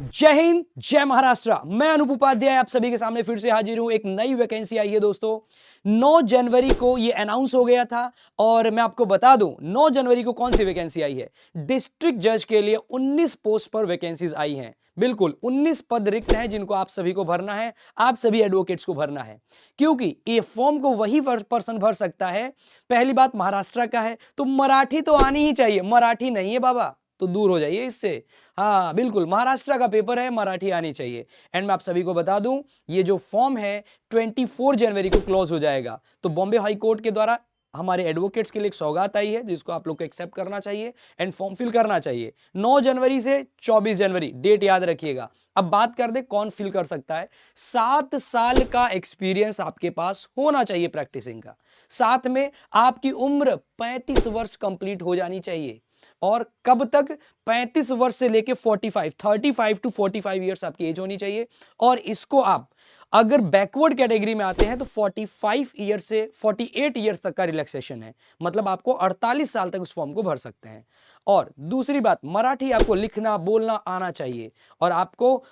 जय हिंद, जय महाराष्ट्र। मैं अनूप उपाध्याय आप सभी के सामने फिर से हाजिर हूं। एक नई वैकेंसी आई है दोस्तों। 9 जनवरी को ये अनाउंस हो गया था और मैं आपको बता दूं 9 जनवरी को कौन सी वैकेंसी आई है। डिस्ट्रिक्ट जज के लिए 19 पोस्ट पर वैकेंसीज आई हैं। बिल्कुल 19 पद रिक्त हैं जिनको आप सभी को भरना है, आप सभी एडवोकेट्स को भरना है। क्योंकि ये फॉर्म को वही पर्सन भर सकता है। पहली बात महाराष्ट्र का है तो मराठी तो आनी ही चाहिए। मराठी नहीं है बाबा तो दूर हो जाइए इससे। हाँ बिल्कुल, महाराष्ट्र का पेपर है, मराठी आनी चाहिए। एंड मैं आप सभी को बता दूं ये जो फॉर्म है 24 जनवरी को क्लोज हो जाएगा। तो बॉम्बे हाई कोर्ट के द्वारा हमारे एडवोकेट्स के लिए एक सौगात आई है जिसको आप लोग को एक्सेप्ट करना चाहिए एंड फॉर्म फिल करना चाहिए। 9 जनवरी से 24 जनवरी डेट याद रखिएगा। अब बात कर दे कौन फिल कर सकता है। 7 साल का एक्सपीरियंस आपके पास होना चाहिए प्रैक्टिसिंग का। साथ में आपकी उम्र 35 वर्ष कंप्लीट हो जानी चाहिए। और कब तक? 35 वर्ष से लेके 45, 35 टू 45 ईयर्स आपकी एज होनी चाहिए। और इसको आप अगर बैकवर्ड कैटेगरी में आते हैं तो 45 ईयर से 48 ईयर्स तक का रिलैक्सेशन है। मतलब आपको 48 साल तक उस फॉर्म को भर सकते हैं। और दूसरी बात, मराठी आपको लिखना बोलना आना चाहिए और आपको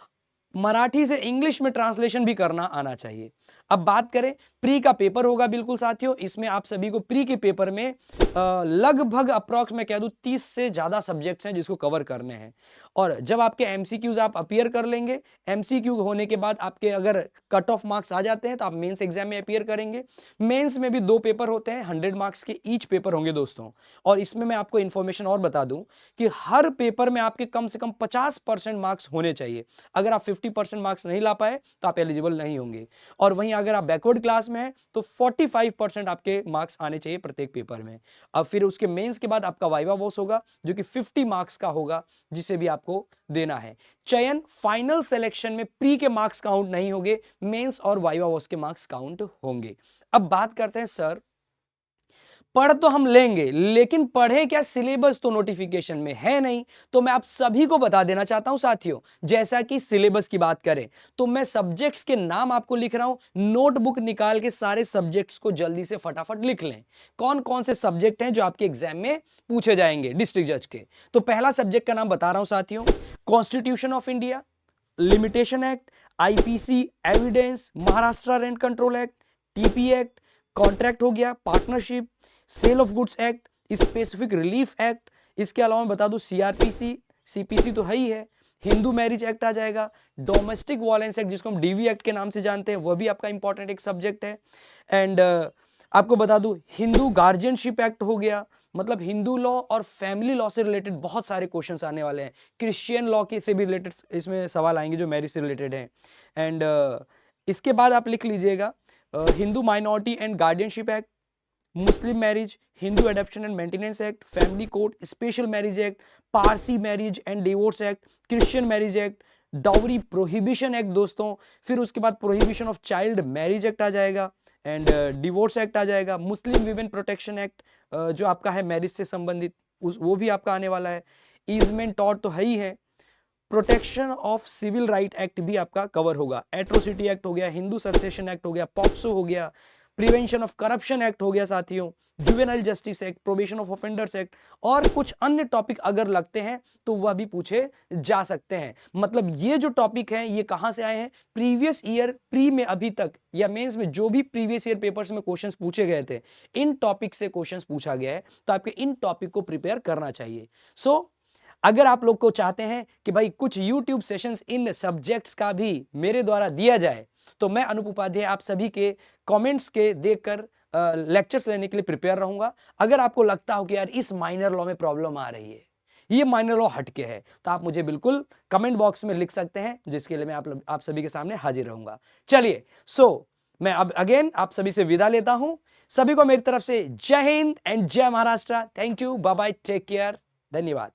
मराठी से इंग्लिश में ट्रांसलेशन भी करना आना चाहिए। अब बात करें प्री का पेपर होगा बिल्कुल साथियों। इसमें आप सभी को प्री के पेपर में लगभग अप्रॉक्स मैं कह दूं 30 से ज्यादा सब्जेक्ट्स हैं जिसको कवर करने हैं। और जब आपके एमसीक्यूज आप अपीयर कर लेंगे, एमसीक्यू होने के बाद आपके अगर कट ऑफ मार्क्स आ जाते हैं तो आप मेंस एग्जाम में अपीयर करेंगे। मेंस में भी 2 पेपर होते हैं, 100 मार्क्स के ईच पेपर होंगे दोस्तों। और इसमें मैं आपको इंफॉर्मेशन और बता दूं कि हर पेपर में आपके कम से कम 50% मार्क्स होने चाहिए। अगर आप 50% मार्क्स नहीं ला पाए तो आप एलिजिबल नहीं होंगे। और वहीं अगर आप बैकवर्ड क्लास में हैं तो 45% आपके मार्क्स आने चाहिए प्रत्येक पेपर में। अब फिर उसके मेंस के बाद आपका वाइवा वॉस होगा जो कि 50 मार्क्स का होगा, जिसे भी आपको देना है। चयन फाइनल सिलेक्शन में प्री के मार्क्स काउंट नहीं होंगे, मेंस और वाइवा वॉस के मार्क्स काउंट होंगे। अब बात करते हैं सर, पढ़ तो हम लेंगे लेकिन पढ़े क्या? सिलेबस तो नोटिफिकेशन में है नहीं। तो मैं आप सभी को बता देना चाहता हूं साथियों, जैसा कि सिलेबस की बात करें तो मैं सब्जेक्ट्स के नाम आपको लिख रहा हूं। नोटबुक निकाल के सारे सब्जेक्ट्स को जल्दी से फटाफट लिख लें। कौन कौन से सब्जेक्ट हैं जो आपके एग्जाम में पूछे जाएंगे डिस्ट्रिक्ट जज के। तो पहला सब्जेक्ट का नाम बता रहा हूं साथियों, constitution of India, limitation act, IPC, evidence, Maharashtra rent control act, TP act, contract हो गया, partnership, sale of goods act, specific relief act. इसके अलावा मैं बता दूं सीआरपीसी, सीपीसी तो है ही है, हिंदू मैरिज एक्ट आ जाएगा, डोमेस्टिक वायलेंस एक्ट जिसको हम डीवी एक्ट के नाम से जानते हैं, वह भी आपका इंपॉर्टेंट एक सब्जेक्ट है। एंड आपको बता दूं हिंदू गार्जियनशिप एक्ट हो गया। मतलब हिंदू लॉ और फैमिली लॉ से रिलेटेड बहुत सारे क्वेश्चंस आने वाले हैं। क्रिश्चियन लॉ के से भी रिलेटेड इसमें सवाल आएंगे जो मैरिज से रिलेटेड हैं। एंड इसके बाद आप लिख लीजिएगा Hindu minority and guardianship act, Muslim marriage, Hindu adoption and maintenance act, family code, special marriage act, Parsi marriage and divorce act, Christian marriage act, dowry prohibition act दोस्तों। फिर उसके बाद prohibition of child marriage act आ जाएगा एंड डिवोर्स एक्ट आ जाएगा, मुस्लिम women protection act जो आपका है मैरिज से संबंधित, वो भी आपका आने वाला है। ईजमेंट टॉर्ट तो है ही है। Protection of civil right act भी आपका कवर होगा। एट्रोसिटी एक्ट हो गया, हिंदू सक्सेशन एक्ट हो गया, पॉक्सो हो गया, प्रिवेंशन ऑफ करप्शन एक्ट हो गया साथियों, juvenile justice act, probation of offenders act और कुछ अन्य टॉपिक अगर लगते हैं तो वह भी पूछे जा सकते हैं। मतलब ये जो टॉपिक हैं ये कहां से आए हैं? प्रीवियस ईयर प्री में अभी तक या मेंस में जो भी प्रीवियस ईयर पेपर्स में क्वेश्चंस पूछे गए थे, इन टॉपिक से क्वेश्चंस पूछा गया है। तो आपके इन टॉपिक को प्रिपेयर करना चाहिए। सो अगर आप लोग को चाहते हैं कि भाई कुछ YouTube सेशंस इन सब्जेक्ट्स का भी मेरे द्वारा दिया जाए तो मैं अनूप उपाध्याय आप सभी के कमेंट्स के देखकर लेक्चर्स लेने के लिए प्रिपेयर रहूंगा। अगर आपको लगता हो कि यार इस माइनर लॉ में प्रॉब्लम आ रही है, ये माइनर लॉ हटके है, तो आप मुझे बिल्कुल कमेंट बॉक्स में लिख सकते हैं, जिसके लिए मैं आप सभी के सामने हाजिर रहूंगा। चलिए मैं अब अगेन आप सभी से विदा लेता हूं। सभी को मेरी तरफ से जय हिंद एंड जय Maharashtra. Thank you, bye bye, take care, धन्यवाद।